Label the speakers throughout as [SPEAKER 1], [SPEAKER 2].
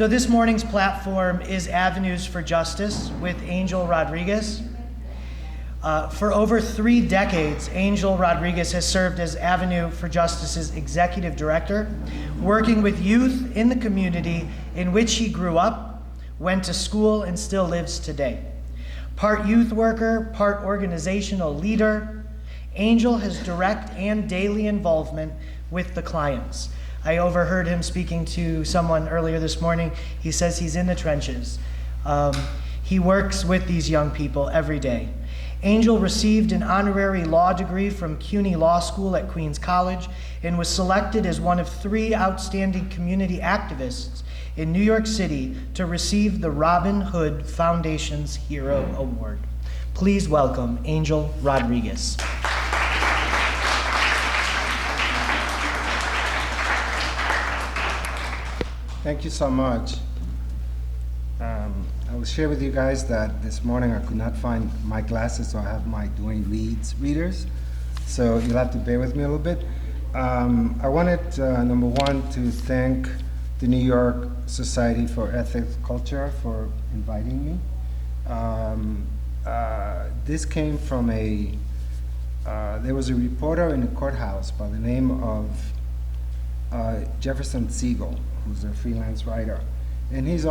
[SPEAKER 1] So this morning's platform is Avenues for Justice with Angel Rodriguiz. For over 3 decades, Angel Rodriguiz has served as Avenue for Justice's executive director, working with youth in the community in which he grew up, went to school, and still lives today. Part youth worker, part organizational leader, Angel has direct and daily involvement with the clients. I overheard him speaking to someone earlier this morning. He says he's in the trenches. He works with these young people every day. Angel received an honorary law degree from CUNY Law School at Queens College and was selected as one of 3 outstanding community activists in New York City to receive the Robin Hood Foundation's Hero Award. Please welcome Angel Rodriguiz.
[SPEAKER 2] Thank you so much. I will share with you guys that this morning I could not find my glasses, so I have my Duane readers. So you'll have to bear with me a little bit. I wanted, number one, to thank the New York Society for Ethics Culture for inviting me. This came from there was a reporter in the courthouse by the name of Jefferson Siegel, who's a freelance writer. And he was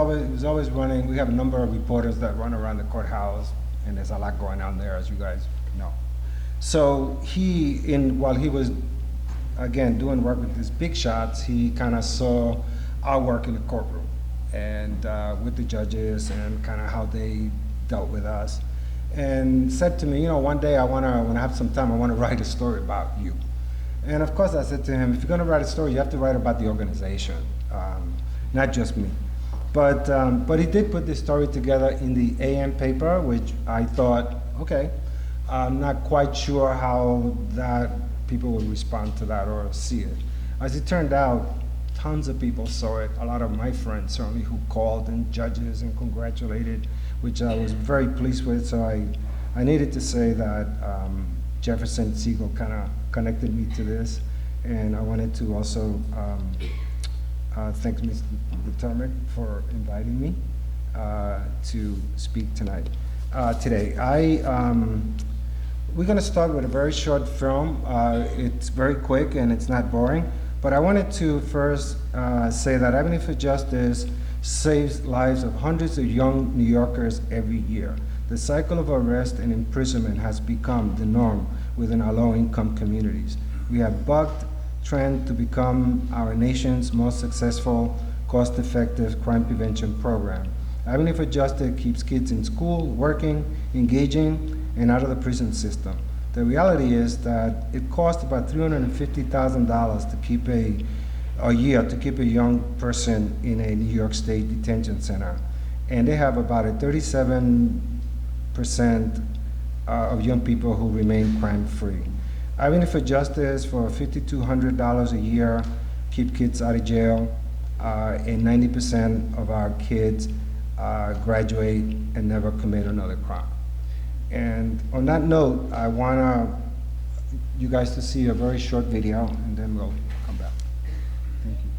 [SPEAKER 2] always running. We have a number of reporters that run around the courthouse, and there's a lot going on there, as you guys know. So while he was, again, doing work with these big shots, he kind of saw our work in the courtroom and with the judges and kind of how they dealt with us. And said to me, one day when I have some time, I want to write a story about you. And of course I said to him, if you're going to write a story, you have to write about the organization, not just me. But he did put this story together in the AM paper, which I thought, okay, I'm not quite sure how that people would respond to that or see it. As it turned out, tons of people saw it. A lot of my friends certainly who called, and judges, and congratulated, which I was very pleased with. So I needed to say that Jefferson Siegel kind of connected me to this, and I wanted to also thank Mr. McDermott for inviting me to speak today. We're going to start with a very short film. It's very quick and it's not boring, but I wanted to first say that Avenue for Justice saves lives of hundreds of young New Yorkers every year. The cycle of arrest and imprisonment has become the norm within our low-income communities. We have bucked trend to become our nation's most successful, cost-effective crime prevention program. Avenue for Justice keeps kids in school, working, engaging, and out of the prison system. The reality is that it costs about $350,000 to keep a year to keep a young person in a New York State detention center. And they have about a 37% of young people who remain crime-free. Avenue for Justice for $5,200 a year keep kids out of jail, and 90% of our kids graduate and never commit another crime. And on that note, I want you guys to see a very short video, and then we'll come back. Thank you.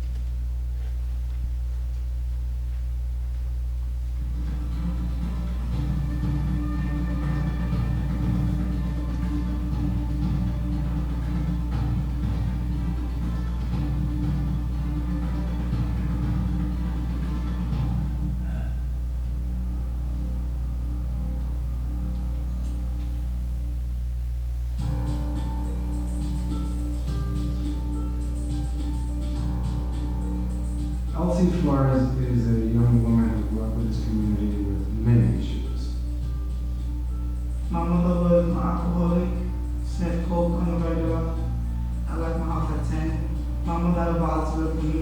[SPEAKER 3] Flores is a young woman who grew up in this community with many issues.
[SPEAKER 4] My mother was an alcoholic, sniffed coke on the regular. I left my house at 10. My mother never bothered to look for me,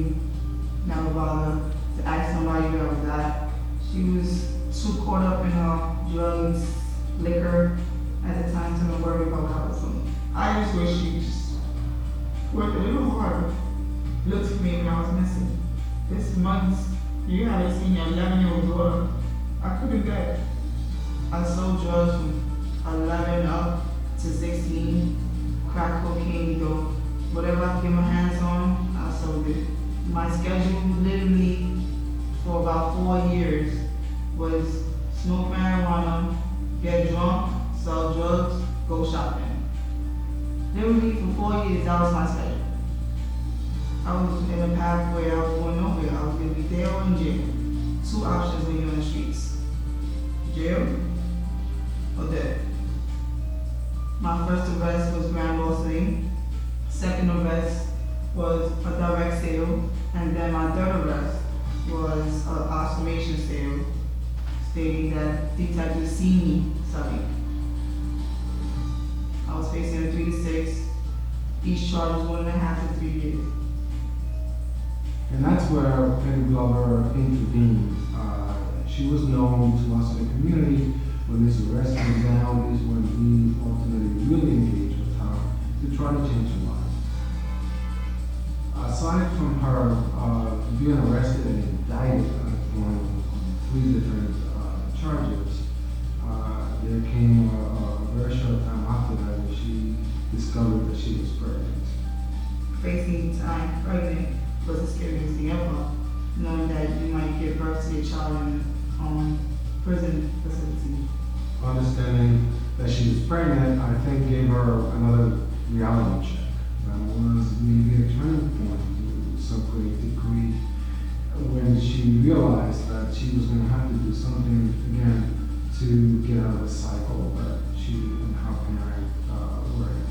[SPEAKER 4] never bothered to ask somebody where I was at. She was too caught up in her drugs, liquor at the time to worry about what happened to me. I just wish she just worked a little harder, looked for me when I was missing. This month, you haven't seen your 11-year-old daughter. I couldn't get it. I sold drugs from 11 up to 16, crack cocaine, though. Whatever I could get my hands on, I sold it. My schedule literally for about 4 years was smoke marijuana, get drunk, sell drugs, go shopping. Literally for 4 years, that was my schedule. I was in a path where I was going nowhere. I was gonna be there or in jail. 2 options when you're in the streets. Jail or death. My first arrest was grand larceny. Second arrest was a direct sale. And then my third arrest was an observation sale, stating that detectives see me selling. I was facing a 3 to 6. Each charge was 1.5 to 3 years.
[SPEAKER 3] And that's where Penny Glover intervened. She was known to us in the community. When this arrest came down is when we ultimately really engaged with her to try to change her life. Aside from her being arrested and indicted on 3 different charges, there came a very short time after that when she discovered that she was pregnant.
[SPEAKER 4] Facing time pregnant was the scariest thing ever, knowing that you might give birth to your child in prison facility.
[SPEAKER 3] Understanding that she was pregnant, I think gave her another reality check. That was maybe a turning point to some great degree when she realized that she was going to have to do something again to get out of the cycle that she and her parent were in.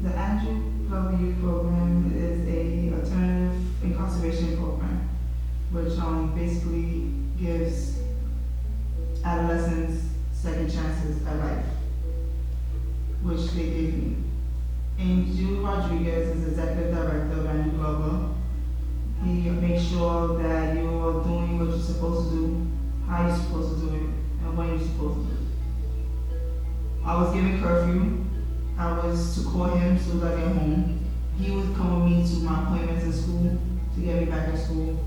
[SPEAKER 4] The Angel Rodriguiz Youth Program is a alternative incarceration program, which basically gives adolescents second chances at life, which they gave me. Angel Rodriguiz is Executive Director of Angel Glover. He makes sure that you are doing what you're supposed to do, how you're supposed to do it, and when you're supposed to do it. I was given curfew. I was to call him as soon as I get home. He would come with me to my appointments in school to get me back to school.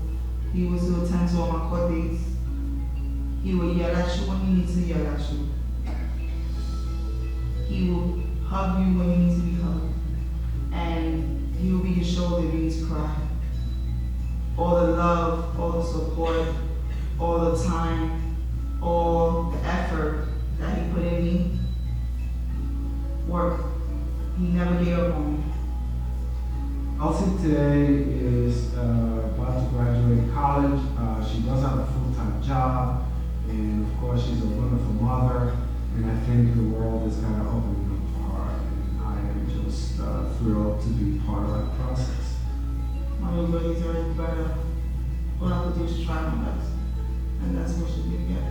[SPEAKER 4] He was to attend to all my court dates. He would yell at you when he needs to yell at you. He will hug you when you need to be hugged. And he will be your shoulder if you need to cry. All the love, all the support, all the time, all the effort that he put in me, work. He never gave up on me.
[SPEAKER 3] Elsie today is about to graduate college. She does have a full-time job, and of course she's a wonderful mother, and I think the world is kind of opening up for her, and I am just thrilled to be part of that process.
[SPEAKER 4] My little buddy's already better. All I could do is try my best. And that's what she did get.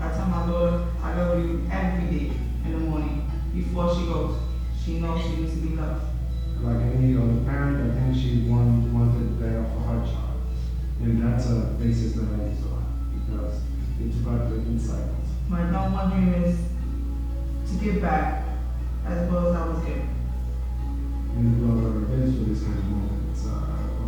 [SPEAKER 4] I tell my daughter, I love you every day in the morning. Before she goes, she knows she needs to be loved.
[SPEAKER 3] Like any other parent, I think she wanted better for her child. And that's a basis that I use a lot, because it's about breaking cycles.
[SPEAKER 4] My number one dream is to give back as well as I was given.
[SPEAKER 3] And the Glover is for this kind of moments of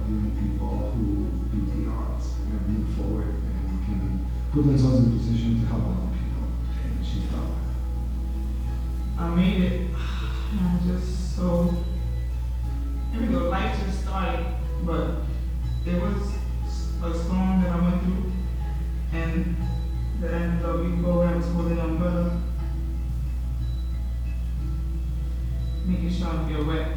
[SPEAKER 3] young people who beat the odds and move forward and can put themselves in a position to help other people. And she's done that.
[SPEAKER 4] I made it. And I'm just so, here we go, life just started, but there was a storm that I went through, and the NW program is holding an umbrella, making sure I don't get wet.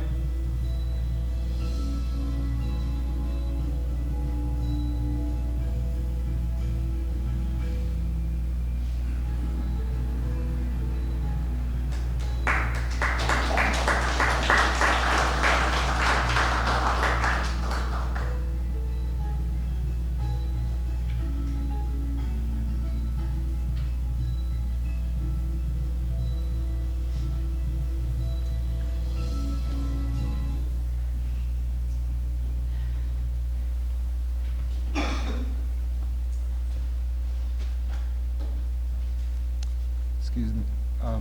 [SPEAKER 2] Excuse me. I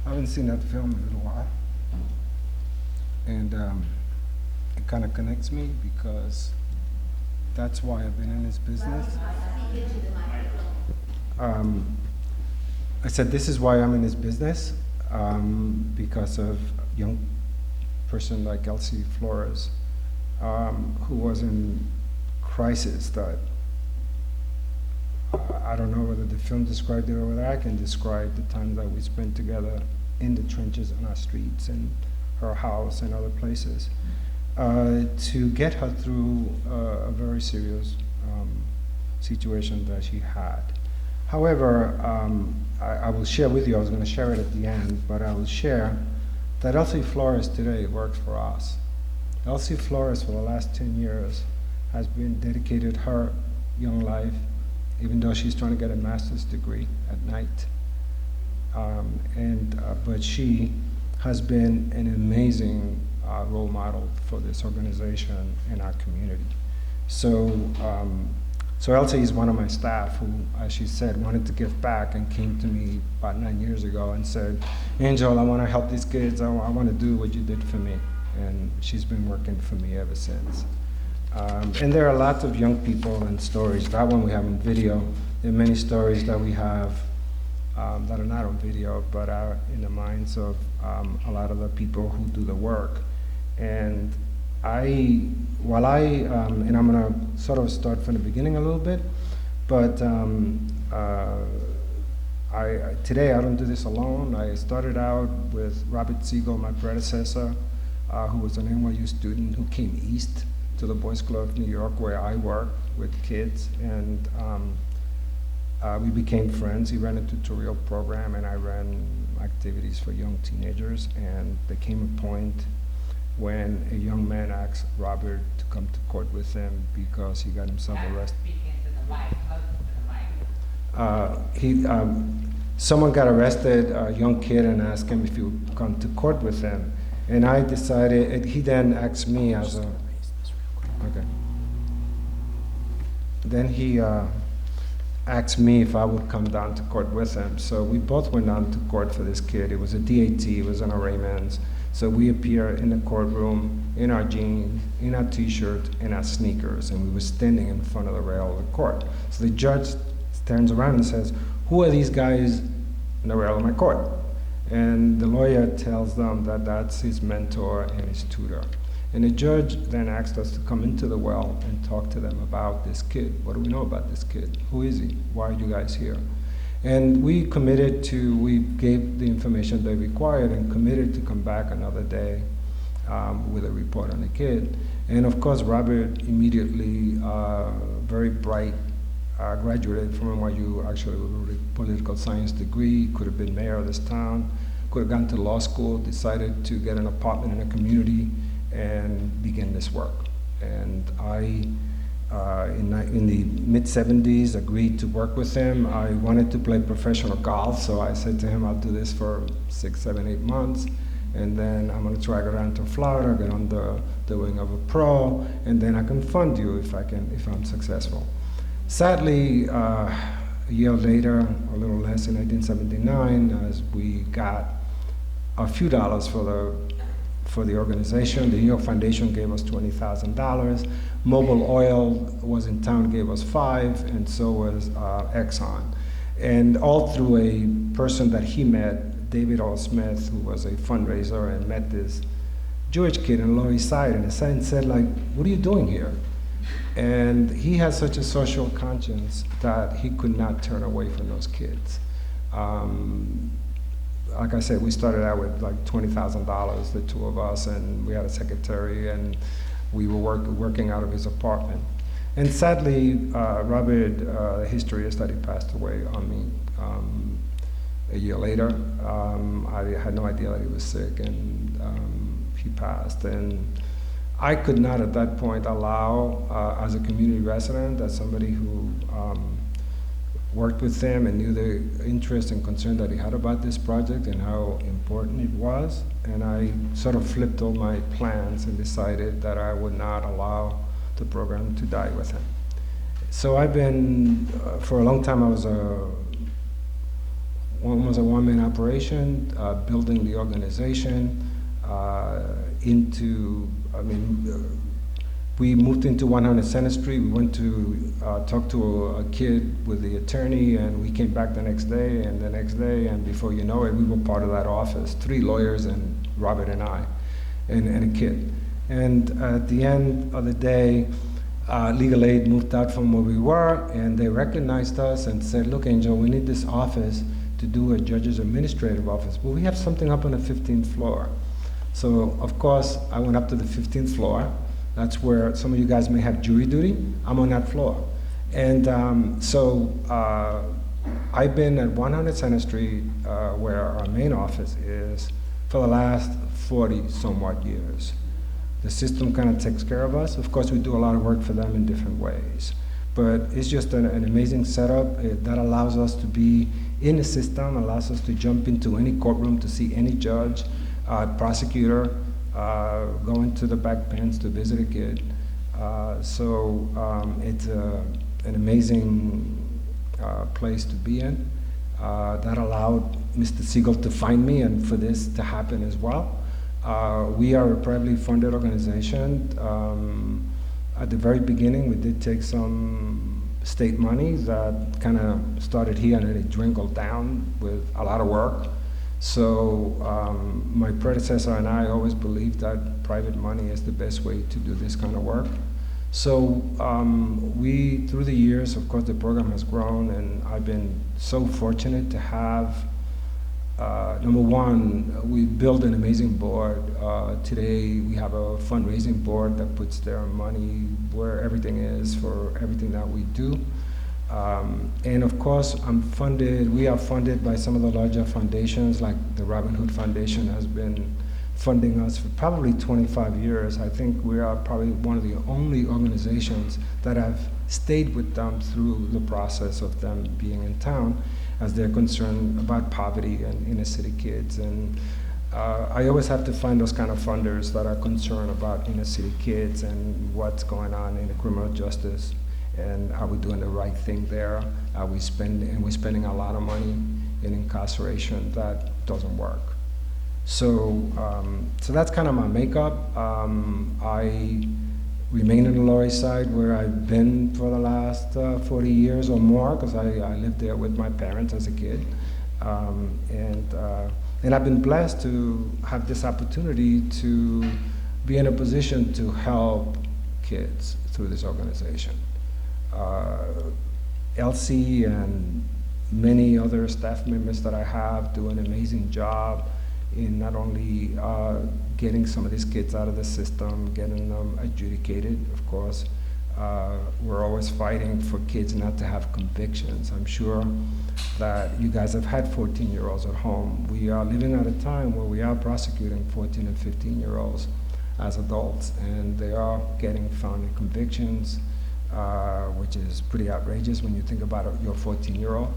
[SPEAKER 2] haven't seen that film in a little while. And it kind of connects me because that's why I've been in this business. I said this is why I'm in this business, because of a young person like Elsie Flores who was in crisis that I don't know whether the film described it or whether I can describe the time that we spent together in the trenches on our streets and her house and other places to get her through a very serious situation that she had. However, I will share with you, I was going to share it at the end, but I will share that Elsie Flores today works for us. Elsie Flores for the last 10 years has been dedicated her young life, even though she's trying to get a master's degree at night. But she has been an amazing role model for this organization and our community. So Elsie is one of my staff who, as she said, wanted to give back and came to me about 9 years ago and said, Angel, I want to help these kids. I want to do what you did for me. And she's been working for me ever since. And there are lots of young people and stories. That one we have on video. There are many stories that we have that are not on video, but are in the minds of a lot of the people who do the work. And and I'm gonna sort of start from the beginning a little bit, but today I don't do this alone. I started out with Robert Siegel, my predecessor, who was an NYU student who came east to the Boys Club of New York, where I work with kids, and we became friends. He ran a tutorial program, and I ran activities for young teenagers, and there came a point when a young man asked Robert to come to court with him because he got himself arrested. Someone got arrested, a young kid, and asked him if he would come to court with him. And I decided, he then asked me as a, okay. Then he asked me if I would come down to court with him. So we both went down to court for this kid. It was a DAT, it was an arraignment. So we appeared in the courtroom in our jeans, in our t-shirt, and our sneakers, and we were standing in front of the rail of the court. So the judge turns around and says, who are these guys in the rail of my court? And the lawyer tells them that that's his mentor and his tutor. And the judge then asked us to come into the well and talk to them about this kid. What do we know about this kid? Who is he? Why are you guys here? And we committed to, we gave the information they required and committed to come back another day with a report on the kid. And of course, Robert immediately, very bright, graduated from NYU, actually with a political science degree, could have been mayor of this town, could have gone to law school, decided to get an apartment in a community and begin this work. And I, in the mid-70s, agreed to work with him. I wanted to play professional golf, so I said to him, I'll do this for 6, 7, 8 months, and then I'm gonna try to go down to Florida, get on the wing of a pro, and then I can fund you if I'm successful. Sadly, a year later, a little less, in 1979, as we got a few dollars for the organization. The New York Foundation gave us $20,000. Mobil Oil was in town, gave us $5,000, and so was Exxon. And all through a person that he met, David O. Smith, who was a fundraiser and met this Jewish kid in Lower East Side, and said, like, what are you doing here? And he had such a social conscience that he could not turn away from those kids. Like I said, we started out with like $20,000, the two of us, and we had a secretary, and we were working out of his apartment. And sadly, Robert, the history is that he passed away on me a year later. I had no idea that he was sick, and he passed. And I could not at that point allow, as a community resident, as somebody who worked with him and knew the interest and concern that he had about this project and how important it was. And I sort of flipped all my plans and decided that I would not allow the program to die with him. So I've been, for a long time, I was almost a one-man operation, building the organization we moved into 100 Center Street. We went to talk to a kid with the attorney, and we came back the next day, and before you know it, we were part of that office, 3 lawyers and Robert and I, and a kid. And at the end of the day, legal aid moved out from where we were, and they recognized us and said, look, Angel, we need this office to do a judge's administrative office, but we have something up on the 15th floor. So, of course, I went up to the 15th floor. That's where some of you guys may have jury duty. I'm on that floor. And I've been at 100 Center Street, where our main office is, for the last 40 somewhat years. The system kind of takes care of us. Of course, we do a lot of work for them in different ways. But it's just an amazing setup that allows us to be in the system, allows us to jump into any courtroom to see any judge, prosecutor, go into the back bench to visit a kid. It's an amazing place to be in. That allowed Mr. Siegel to find me and for this to happen as well. We are a privately funded organization. At the very beginning, we did take some state money that kind of started here and then it dwindled down with a lot of work. So my predecessor and I always believed that private money is the best way to do this kind of work. So we, through the years, of course, the program has grown, and I've been so fortunate to have, number one, we built an amazing board. Today, we have a fundraising board that puts their money where everything is for everything that we do. And of course, we are funded by some of the larger foundations, like the Robin Hood Foundation has been funding us for probably 25 years. I think we are probably one of the only organizations that have stayed with them through the process of them being in town, as they're concerned about poverty and inner city kids. And I always have to find those kind of funders that are concerned about inner city kids and what's going on in the criminal justice, and are we doing the right thing there? We're spending a lot of money in incarceration that doesn't work. So that's kind of my makeup. I remain on the Lower East Side, where I've been for the last 40 years or more, because I lived there with my parents as a kid. And I've been blessed to have this opportunity to be in a position to help kids through this organization. Elsie and many other staff members that I have do an amazing job in not only getting some of these kids out of the system, getting them adjudicated, of course. We're always fighting for kids not to have convictions. I'm sure that you guys have had 14-year-olds at home. We are living at a time where we are prosecuting 14 and 15-year-olds as adults, and they are getting found in convictions, which is pretty outrageous when you think about your 14-year-old.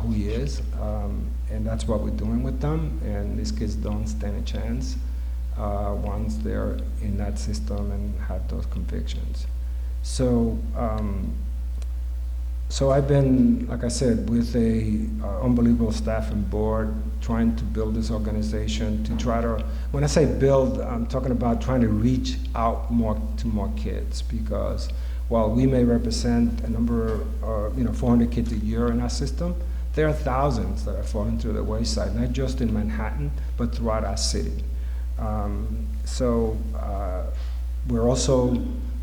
[SPEAKER 2] Who he is, and that's what we're doing with them. And these kids don't stand a chance once they're in that system and have those convictions. So, so I've been, like I said, with a unbelievable staff and board, trying to build this organization to try to. When I say build, I'm talking about trying to reach out to more kids, because while we may represent a number, 400 kids a year in our system, there are thousands that are falling through the wayside, not just in Manhattan, but throughout our city.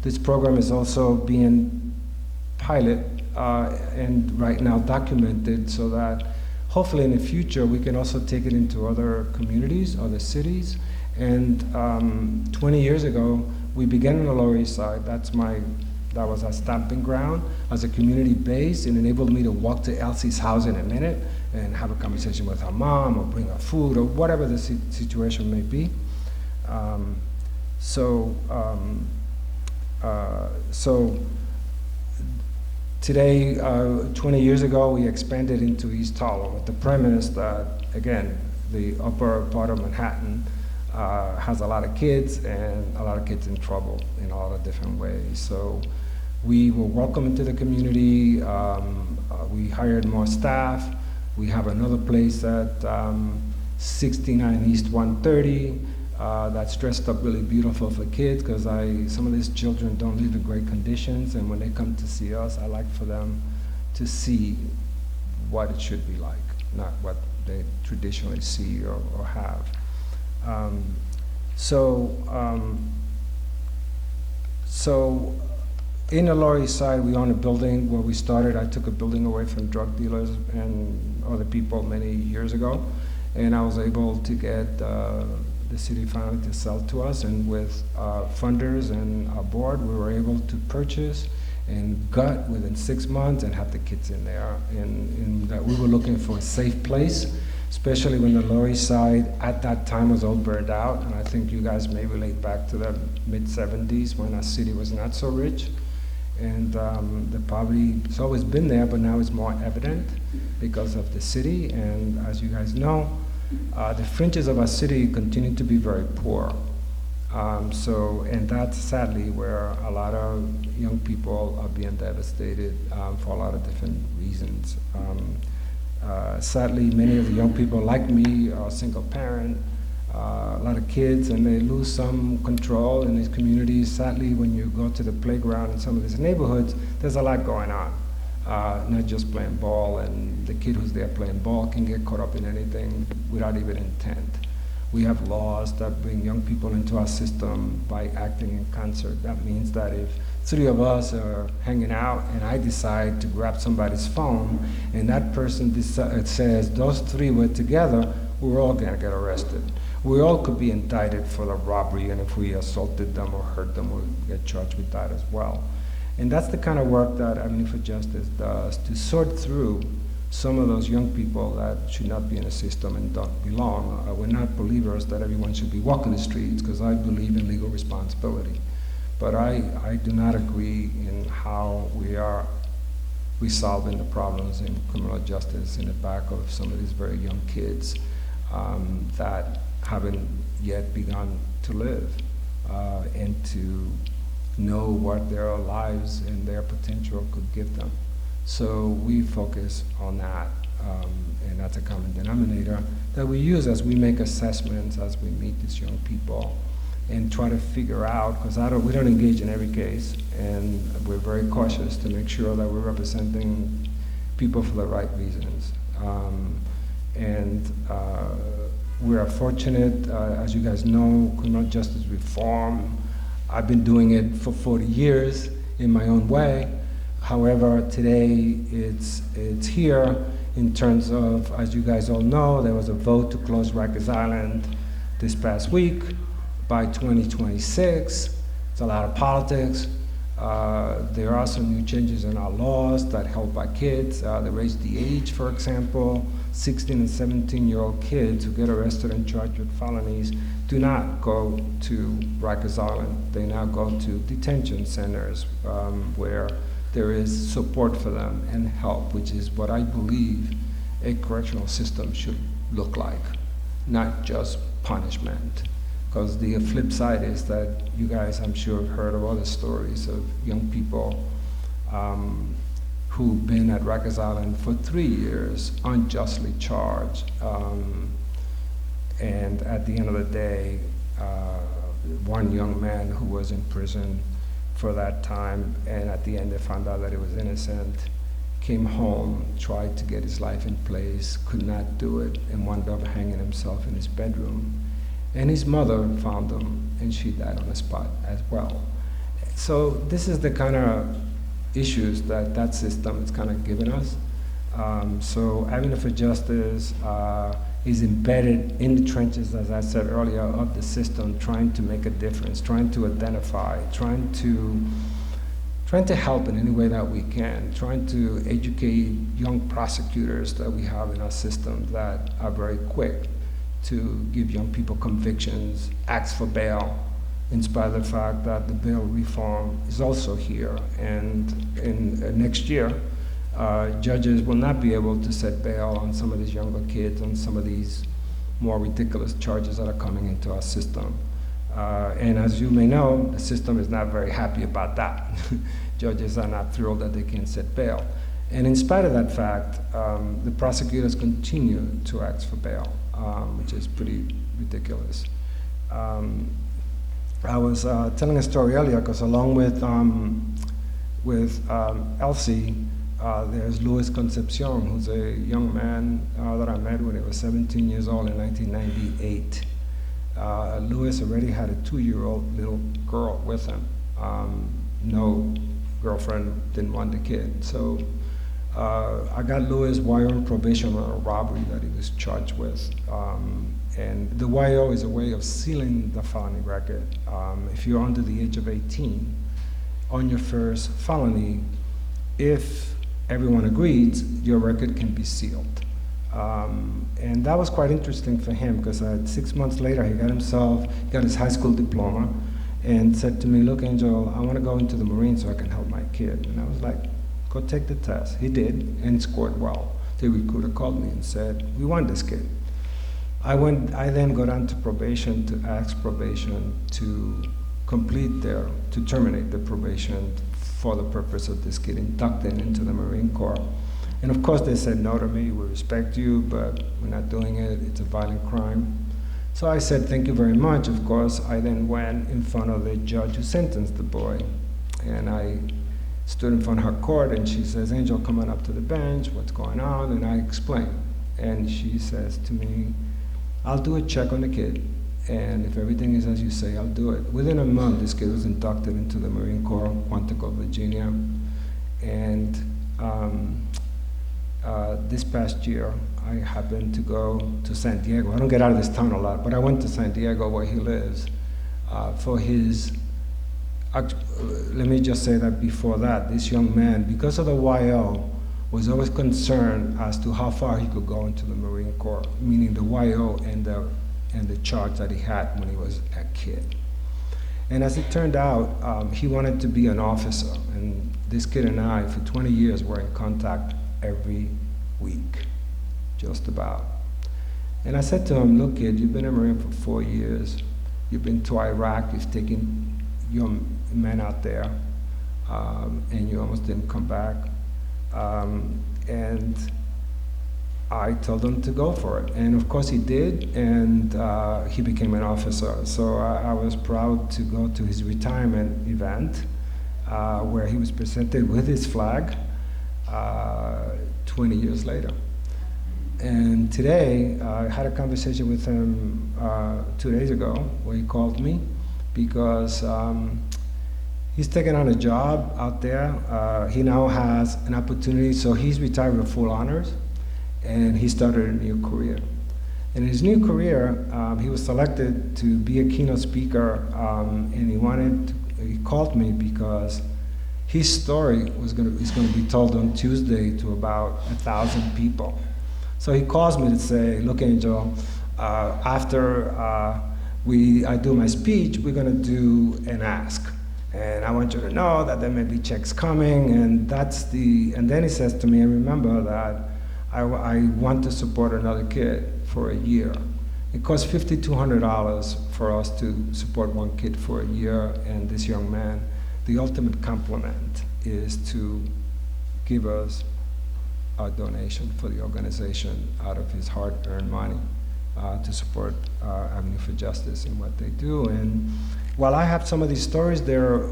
[SPEAKER 2] This program is also being pilot and right now documented, so that hopefully in the future we can also take it into other communities, other cities. And 20 years ago, we began on the Lower East Side. That was our stamping ground as a community base. It enabled me to walk to Elsie's house in a minute and have a conversation with her mom, or bring her food, or whatever the situation may be. So today, 20 years ago, we expanded into East Harlem with the premise that, again, the upper part of Manhattan has a lot of kids, and a lot of kids in trouble in a lot of different ways. So we were welcome into the community. We hired more staff. We have another place at 69 East 130 that's dressed up really beautiful for kids, because some of these children don't live in great conditions, and when they come to see us, I like for them to see what it should be like, not what they traditionally see or have. So in the Lower East Side, we own a building where we started. I took a building away from drug dealers and other people many years ago, and I was able to get the city finally to sell to us, and with funders and our board, we were able to purchase and gut within 6 months and have the kids in there. And that we were looking for a safe place, especially when the Lower East Side at that time was all burned out. And I think you guys may relate back to the mid-'70s when our city was not so rich. And the poverty has always been there, but now it's more evident because of the city. And as you guys know, the fringes of our city continue to be very poor. And that's sadly where a lot of young people are being devastated for a lot of different reasons. Sadly, many of the young people like me are single parent, a lot of kids, and they lose some control in these communities. Sadly, when you go to the playground in some of these neighborhoods, there's a lot going on. Not just playing ball, and the kid who's there playing ball can get caught up in anything without even intent. We have laws that bring young people into our system by acting in concert. That means that if 3 of us are hanging out and I decide to grab somebody's phone and that person says those 3 were together, we're all gonna get arrested. We all could be indicted for the robbery, and if we assaulted them or hurt them, we'll get charged with that as well. And that's the kind of work that Avenue for Justice does, to sort through some of those young people that should not be in the system and don't belong. We're not believers that everyone should be walking the streets, because I believe in legal responsibility. But I do not agree in how we are resolving the problems in criminal justice in the back of some of these very young kids that haven't yet begun to live and to know what their lives and their potential could give them. So we focus on that, and that's a common denominator that we use as we make assessments, as we meet these young people, and try to figure out, because we don't engage in every case, and we're very cautious to make sure that we're representing people for the right reasons. We are fortunate, as you guys know, criminal justice reform. I've been doing it for 40 years in my own way. However, today it's here in terms of, as you guys all know, there was a vote to close Rikers Island this past week by 2026. It's a lot of politics. There are some new changes in our laws that help our kids. They raised the age, for example. 16 and 17-year-old kids who get arrested and charged with felonies do not go to Rikers Island. They now go to detention centers where there is support for them and help, which is what I believe a correctional system should look like, not just punishment. Because the flip side is that you guys, I'm sure, have heard of other stories of young people who've been at Rikers Island for 3 years, unjustly charged. And at the end of the day, one young man who was in prison for that time, and at the end they found out that he was innocent, came home, tried to get his life in place, could not do it, and wound up hanging himself in his bedroom. And his mother found him, and she died on the spot as well. So this is the kind of issues that system is kind of giving us. So Avenue for Justice is embedded in the trenches, as I said earlier, of the system, trying to make a difference, trying to identify, trying to help in any way that we can, trying to educate young prosecutors that we have in our system that are very quick to give young people convictions, ask for bail, in spite of the fact that the bail reform is also here. And in next year, judges will not be able to set bail on some of these younger kids on some of these more ridiculous charges that are coming into our system. And as you may know, the system is not very happy about that. Judges are not thrilled that they can't set bail. And in spite of that fact, the prosecutors continue to ask for bail, which is pretty ridiculous. I was telling a story earlier, because along with Elsie, there's Luis Concepcion, who's a young man that I met when he was 17 years old in 1998. Luis already had a 2-year-old little girl with him, No girlfriend, didn't want the kid. So I got Louis YO on probation on a robbery that he was charged with. And the YO is a way of sealing the felony record. If you're under the age of 18, on your first felony, if everyone agrees, your record can be sealed. And that was quite interesting for him, because 6 months later, he got his high school diploma, and said to me, "Look, Angel, I want to go into the Marines so I can help my kid." And I was like, "Go take the test." He did, and scored well. The recruiter called me and said, "We want this kid." I then got on to probation to ask probation to terminate the probation for the purpose of this kid inducting into the Marine Corps. And of course they said no to me. "We respect you, but we're not doing it. It's a violent crime." So I said, "Thank you very much." Of course, I then went in front of the judge who sentenced the boy. And I stood in front of her court, and she says, "Angel, come on up to the bench. What's going on?" And I explained. And she says to me, "I'll do a check on the kid. And if everything is as you say, I'll do it." Within a month, this kid was inducted into the Marine Corps, Quantico, Virginia. And this past year, I happened to go to San Diego. I don't get out of this town a lot, but I went to San Diego, where he lives, for his, let me just say that before that, this young man, because of the YO, was always concerned as to how far he could go into the Marine Corps, meaning the YO and the charge that he had when he was a kid. And as it turned out, he wanted to be an officer, and this kid and I, for 20 years, were in contact every week, just about. And I said to him, "Look, kid, you've been a Marine for 4 years. You've been to Iraq. You've taken your men out there, and you almost didn't come back." And I told him to go for it. And of course he did, and he became an officer. So I was proud to go to his retirement event, where he was presented with his flag 20 years later. And today, I had a conversation with him 2 days ago, where he called me, because he's taken on a job out there. He now has an opportunity, so he's retired with full honors, and he started a new career. In his new career, he was selected to be a keynote speaker, and he called me because his story is going to be told on Tuesday to about 1,000 people. So he calls me to say, "Look, Angel, after I do my speech, we're going to do an ask. And I want you to know that there may be checks coming," and then he says to me, "I remember that I want to support another kid for a year. It costs $5,200 for us to support one kid for a year, and this young man, the ultimate compliment is to give us a donation for the organization out of his hard-earned money to support Avenue for Justice and what they do." And while I have some of these stories, there are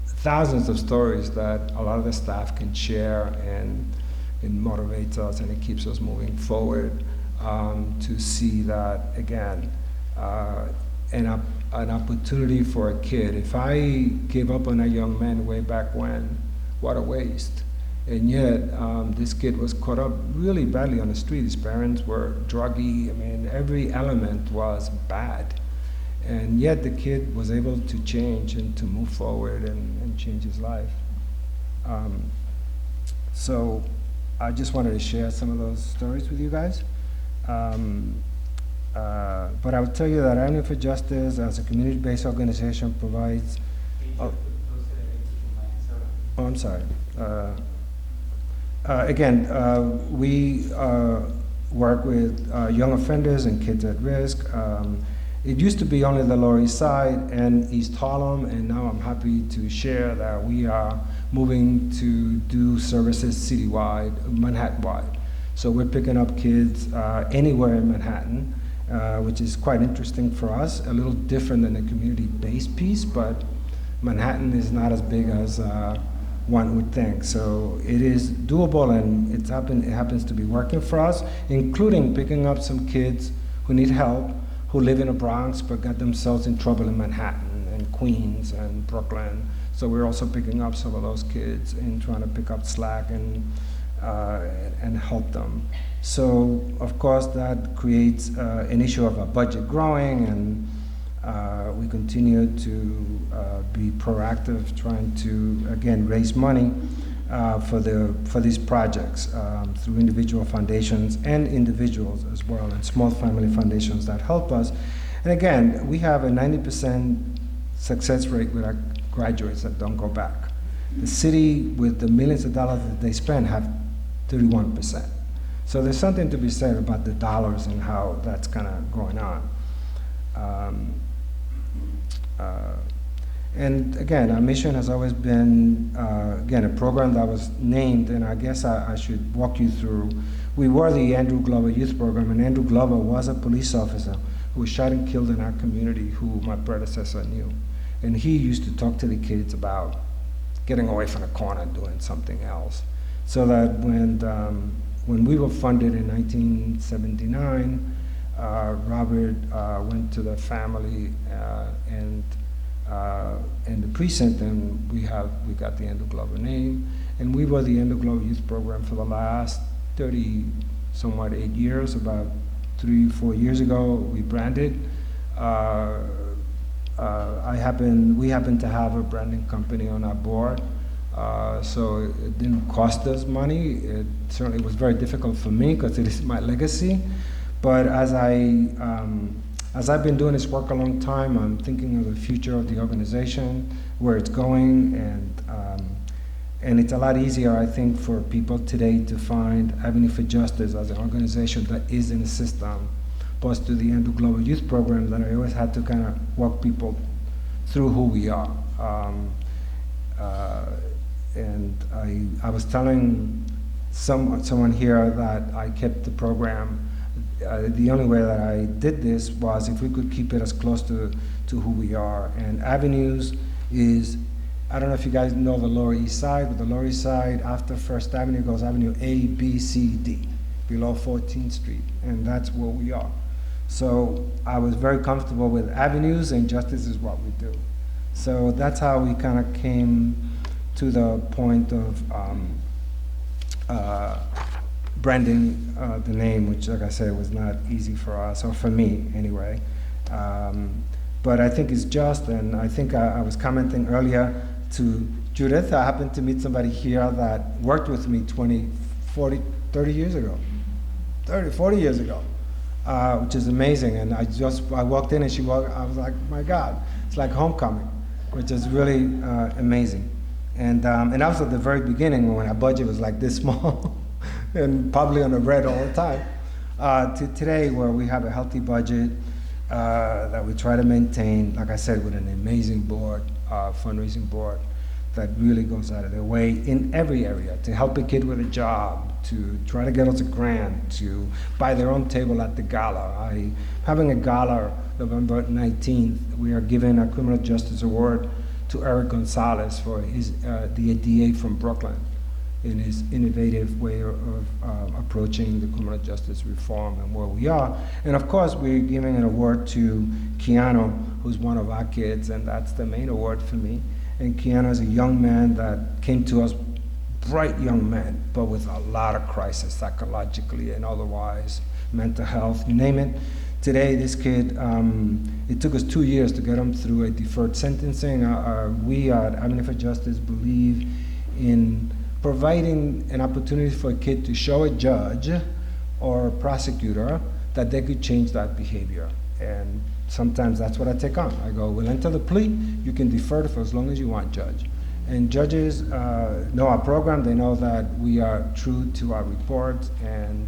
[SPEAKER 2] thousands of stories that a lot of the staff can share, and it motivates us and it keeps us moving forward to see that, again, an opportunity for a kid. If I gave up on a young man way back when, what a waste. And yet, this kid was caught up really badly on the street. His parents were druggy. I mean, every element was bad. And yet the kid was able to change and to move forward and change his life. So I just wanted to share some of those stories with you guys. But I will tell you that Avenue for Justice, as a community-based organization, provides... Oh, I'm sorry. Again, we work with young offenders and kids at risk. It used to be only the Lower East Side and East Harlem, and now I'm happy to share that we are moving to do services citywide, Manhattan-wide. So we're picking up kids anywhere in Manhattan, which is quite interesting for us, a little different than the community-based piece, but Manhattan is not as big as one would think. So it is doable, and it happens to be working for us, including picking up some kids who need help, who live in the Bronx but got themselves in trouble in Manhattan and Queens and Brooklyn. So we're also picking up some of those kids and trying to pick up slack and help them. So of course that creates an issue of our budget growing, and we continue to be proactive, trying to again raise money for these projects through individual foundations and individuals as well, and small family foundations that help us. And again, we have a 90% success rate with our graduates that don't go back. The city, with the millions of dollars that they spend, have 31%. So there's something to be said about the dollars and how that's kind of going on. And again, our mission has always been, again, a program that was named, and I guess I should walk you through. We were the Andrew Glover Youth Program, and Andrew Glover was a police officer who was shot and killed in our community, who my predecessor knew. And he used to talk to the kids about getting away from the corner and doing something else. So that when we were funded in 1979, Robert went to the family and the precinct, and we got the Andrew Glover name, and we were the Andrew Glover Youth Program for the last 30-somewhat 8 years. About 3-4 years ago, we branded. We happen to have a branding company on our board, so it didn't cost us money. It certainly was very difficult for me because it is my legacy. But as I've been doing this work a long time, I'm thinking of the future of the organization, where it's going, and it's a lot easier, I think, for people today to find Avenue for Justice as an organization that is in the system, opposed to the Andrew Glover Youth Program that I always had to kind of walk people through who we are. And I was telling someone here that I kept the program. The only way that I did this was if we could keep it as close to who we are. And Avenues is, I don't know if you guys know the Lower East Side, but the Lower East Side, after First Avenue, goes Avenue A, B, C, D, below 14th Street, and that's where we are. So I was very comfortable with Avenues, and justice is what we do. So that's how we kind of came to the point of branding the name, which, like I said, was not easy for us, or for me anyway. But I think it's just, and I think I was commenting earlier to Judith. I happened to meet somebody here that worked with me 20, 40, 30 years ago, 30, 40 years ago, which is amazing. And I walked in and I was like, my God, it's like homecoming, which is really amazing. And that was at the very beginning when our budget was like this small and probably on the red all the time, to today where we have a healthy budget that we try to maintain, like I said, with an amazing board, fundraising board that really goes out of their way in every area to help a kid with a job, to try to get us a grant, to buy their own table at the gala. Having a gala November 19th, we are giving a Criminal Justice Award to Eric Gonzalez for his the DA from Brooklyn in his innovative way of approaching the criminal justice reform and where we are. And of course, we're giving an award to Keanu, who's one of our kids, and that's the main award for me. And Keanu is a young man that came to us, bright young man, but with a lot of crisis psychologically and otherwise, mental health, you name it. Today, this kid, it took us 2 years to get him through a deferred sentencing. We at Avenue for Justice believe in providing an opportunity for a kid to show a judge or a prosecutor that they could change that behavior. And sometimes that's what I take on. I go, we'll enter the plea, you can defer it for as long as you want, judge. And judges know our program, they know that we are true to our reports, and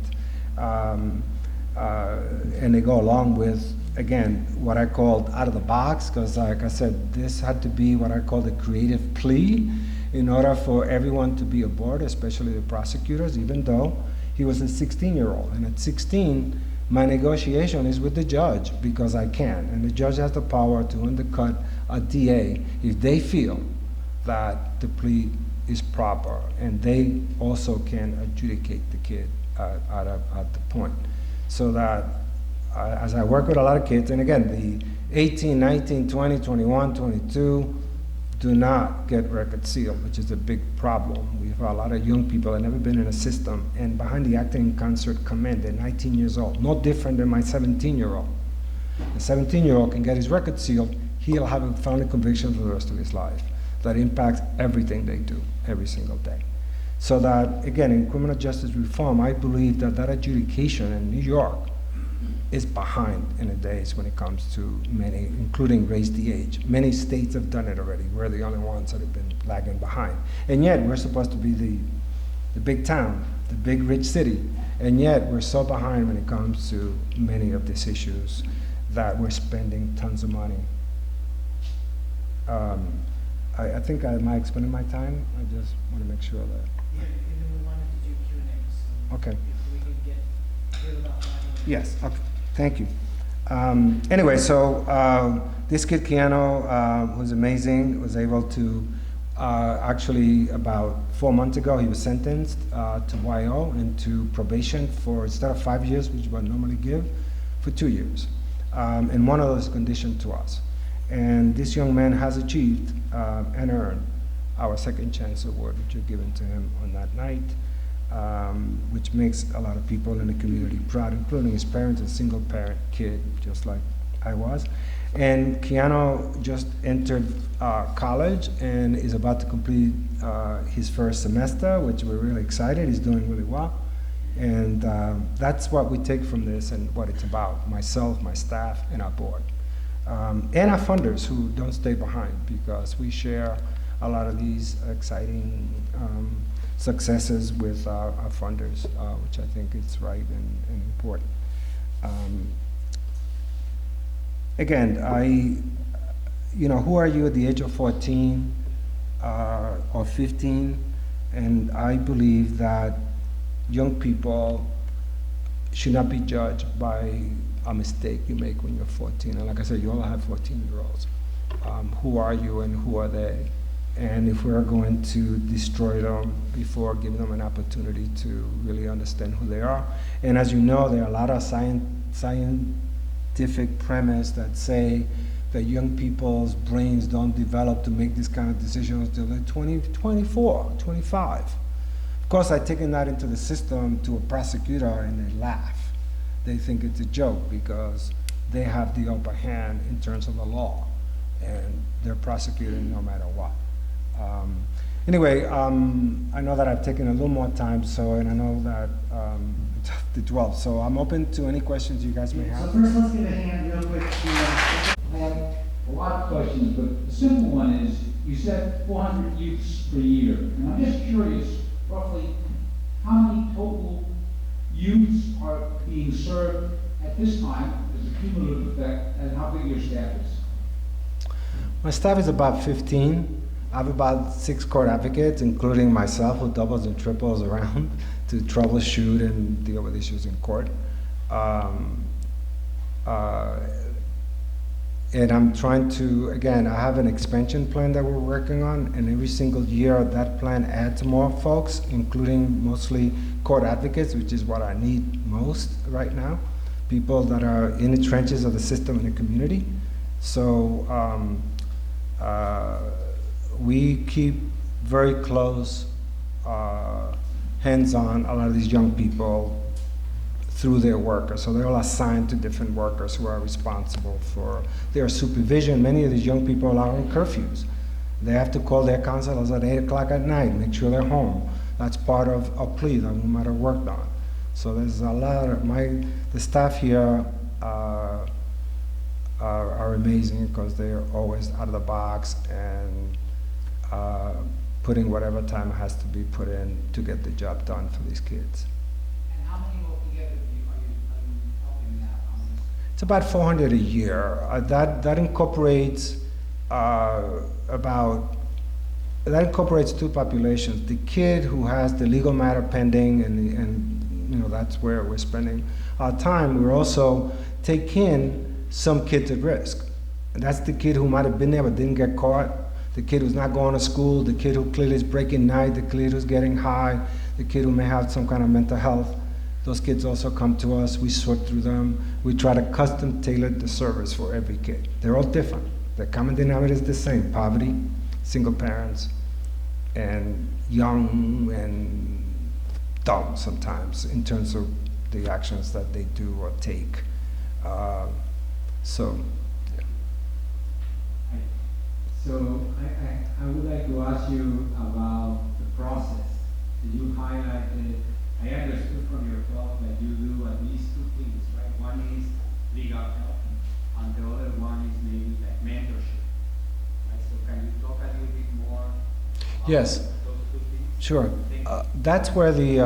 [SPEAKER 2] they go along with, again, what I called out of the box, because like I said, this had to be what I call a creative plea in order for everyone to be aboard, especially the prosecutors, even though he was a 16-year-old. And at 16, my negotiation is with the judge because I can. And the judge has the power to undercut a DA if they feel that the plea is proper. And they also can adjudicate the kid at the point. So that as I work with a lot of kids, and again, the 18, 19, 20, 21, 22, do not get record sealed, which is a big problem. We have a lot of young people that have never been in a system, and behind the Acting in Concert Command, they're 19 years old, no different than my 17-year-old. A 17-year-old can get his record sealed, he'll have a felony conviction for the rest of his life that impacts everything they do every single day. So that, again, in criminal justice reform, I believe that that adjudication in New York is behind in the days when it comes to many, including raise the age. Many states have done it already. We're the only ones that have been lagging behind. And yet, we're supposed to be the big town, the big rich city, and yet we're so behind when it comes to many of these issues that we're spending tons of money. I think am I expending my time? I just want to make sure that.
[SPEAKER 1] Yeah, and then we wanted to do Q&A, so
[SPEAKER 2] Okay.
[SPEAKER 1] if we can get through about 5 minutes.
[SPEAKER 2] Yes, okay, thank you. Anyway, so this kid, Keanu, who's amazing, was able to, actually about 4 months ago, he was sentenced to YO and to probation for, instead of 5 years, which would normally give, for 2 years. And one of those conditioned to us. And this young man has achieved and earned our Second Chance Award, which was given to him on that night. Which makes a lot of people in the community proud, including his parents, a single parent kid, just like I was. And Keanu just entered college and is about to complete his first semester, which we're really excited. He's doing really well. And that's what we take from this and what it's about, myself, my staff, and our board. And our funders who don't stay behind, because we share a lot of these exciting successes with our funders, which I think is right and important. Again, who are you at the age of 14 or 15? And I believe that young people should not be judged by a mistake you make when you're 14. And like I said, you all have 14-year-olds. Who are you and who are they? And if we're going to destroy them before giving them an opportunity to really understand who they are. And as you know, there are a lot of scientific premise that say that young people's brains don't develop to make these kind of decisions until they're 20, 24, 25. Of course, I've taken that into the system to a prosecutor and they laugh. They think it's a joke because they have the upper hand in terms of the law and they're prosecuting no matter what. Anyway, I know that I've taken a little more time, and I know that the 12. So I'm open to any questions you guys may
[SPEAKER 1] So
[SPEAKER 2] have.
[SPEAKER 1] first, let's give a hand real quick to
[SPEAKER 5] I have a lot of questions, but the simple one is, you said 400 youths per year, and I'm just curious, roughly, how many total youths are being served at this time as a cumulative effect, and how big your staff is?
[SPEAKER 2] My staff is about 15. I have about 6 court advocates, including myself, who doubles and triples around to troubleshoot and deal with issues in court. And I'm trying to, again, I have an expansion plan that we're working on, and every single year that plan adds more folks, including mostly court advocates, which is what I need most right now, people that are in the trenches of the system in the community. So we keep very close hands-on a lot of these young people through their workers. So they're all assigned to different workers who are responsible for their supervision. Many of these young people are on curfews. They have to call their counselors at 8 o'clock at night, make sure they're home. That's part of a plea that we might have worked on. So there's a lot of, the staff here are amazing because they're always out of the box and putting whatever time has to be put in to get the job done for these kids.
[SPEAKER 5] And how many altogether are you helping now?
[SPEAKER 2] It's about 400 a year. That incorporates incorporates 2 populations. The kid who has the legal matter pending, and that's where we're spending our time. We're also taking some kids at risk. And that's the kid who might have been there but didn't get caught. The kid who's not going to school, the kid who clearly is breaking night, the kid who's getting high, the kid who may have some kind of mental health. Those kids also come to us. We sort through them. We try to custom tailor the service for every kid. They're all different. The common denominator is the same: poverty, single parents, and young and dumb sometimes in terms of the actions that they do or take. So, yeah.
[SPEAKER 6] So I would like to ask you about the process. You highlighted, I understood from your talk that you do at least two things, right? One is legal help, and the other one is maybe like mentorship, right? So can you talk a little bit more about
[SPEAKER 2] Yes.
[SPEAKER 6] those two things?
[SPEAKER 2] Sure.
[SPEAKER 6] Thank you.
[SPEAKER 2] That's where the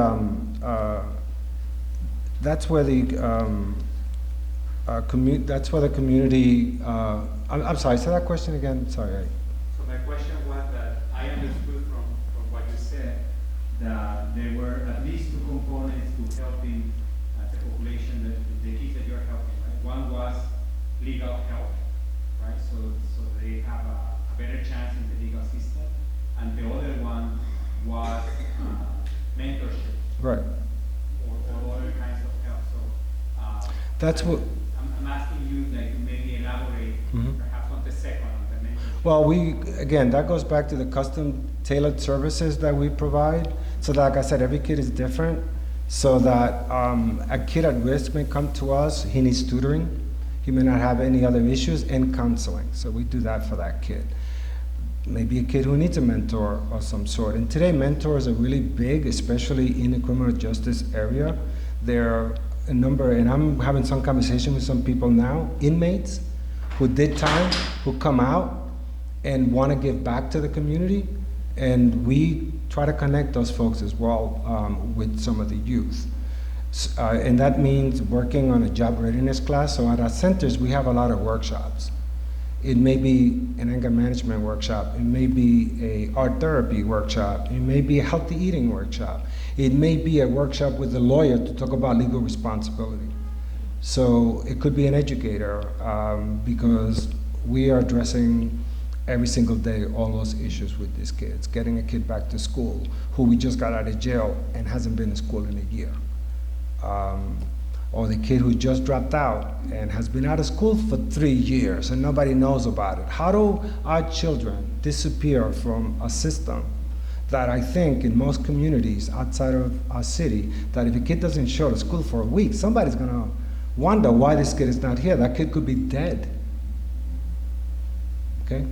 [SPEAKER 2] community. I'm sorry. Say that question again. Sorry.
[SPEAKER 6] So my question was that I understood from what you said that there were at least two components to helping the population, the kids that you're helping, right? One was legal help, right? So they have a better chance in the legal system. And the other one was mentorship
[SPEAKER 2] Right.
[SPEAKER 6] or other kinds of help. So
[SPEAKER 2] That's what.
[SPEAKER 6] I'm asking you like to maybe elaborate
[SPEAKER 2] Mhm.
[SPEAKER 6] perhaps on the second, on the mentorship.
[SPEAKER 2] Well, again, that goes back to the custom tailored services that we provide. So like I said, every kid is different. So that a kid at risk may come to us, he needs tutoring. He may not have any other issues, and counseling. So we do that for that kid. Maybe a kid who needs a mentor of some sort. And today mentors are really big, especially in the criminal justice area. There are a number, and I'm having some conversation with some people now, inmates who did time, who come out and want to give back to the community. And we try to connect those folks as well with some of the youth. And that means working on a job readiness class. So at our centers, we have a lot of workshops. It may be an anger management workshop. It may be a art therapy workshop. It may be a healthy eating workshop. It may be a workshop with a lawyer to talk about legal responsibility. So it could be an educator because we are addressing every single day all those issues with these kids. Getting a kid back to school who we just got out of jail and hasn't been to school in a year. Or the kid who just dropped out and has been out of school for 3 years and nobody knows about it. How do our children disappear from a system that I think in most communities outside of our city, that if a kid doesn't show to school for a week, somebody's gonna wonder why this kid is not here. That kid could be dead. Okay?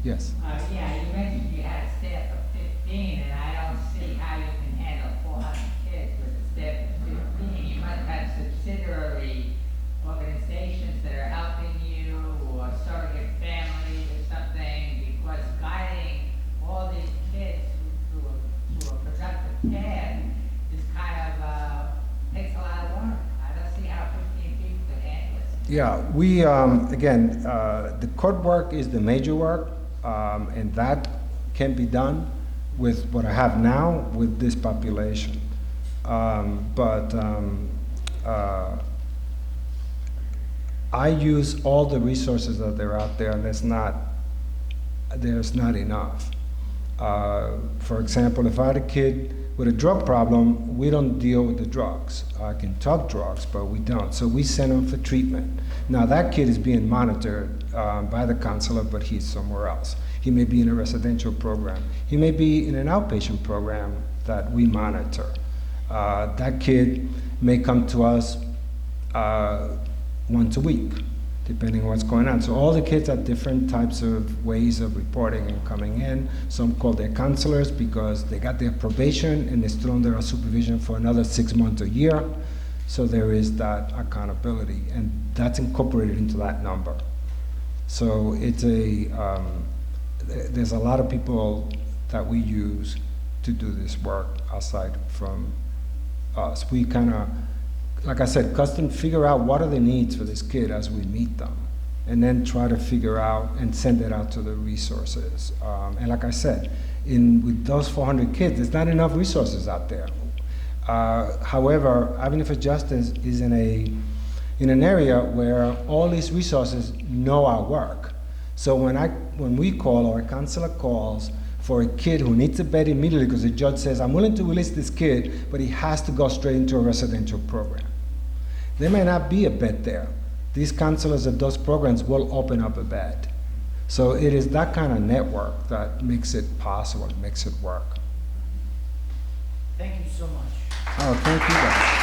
[SPEAKER 2] Yes?
[SPEAKER 7] Yeah, you mentioned you had a staff of 15, and I don't see how you can handle 400 kids with a staff of 15. You must have subsidiary organizations that are helping you, or surrogate families or something, because guiding all these kids to a productive path is kind of, takes a lot of work. I don't see how 15 people could handle it.
[SPEAKER 2] Yeah, we, again, the court work is the major work, and that can be done with what I have now with this population. I use all the resources that are out there, and there's not enough. For example, if I had a kid with a drug problem, we don't deal with the drugs. I can talk drugs, but we don't. So we send them for treatment. Now that kid is being monitored by the counselor, but he's somewhere else. He may be in a residential program. He may be in an outpatient program that we monitor. That kid may come to us once a week, depending on what's going on. So all the kids have different types of ways of reporting and coming in. Some call their counselors because they got their probation and they're still under our supervision for another 6 months or a year. So there is that accountability, and that's incorporated into that number. So it's there's a lot of people that we use to do this work outside from us. We kind of, like I said, custom figure out what are the needs for this kid as we meet them, and then try to figure out and send it out to the resources. And like I said, with those 400 kids, there's not enough resources out there. However, Avenue for Justice is in an area where all these resources know our work. So when we call, or a counselor calls for a kid who needs a bed immediately because the judge says, I'm willing to release this kid, but he has to go straight into a residential program. There may not be a bed there. These counselors at those programs will open up a bed. So it is that kind of network that makes it possible, makes it work.
[SPEAKER 1] Thank you so much.
[SPEAKER 2] Oh, thank you guys.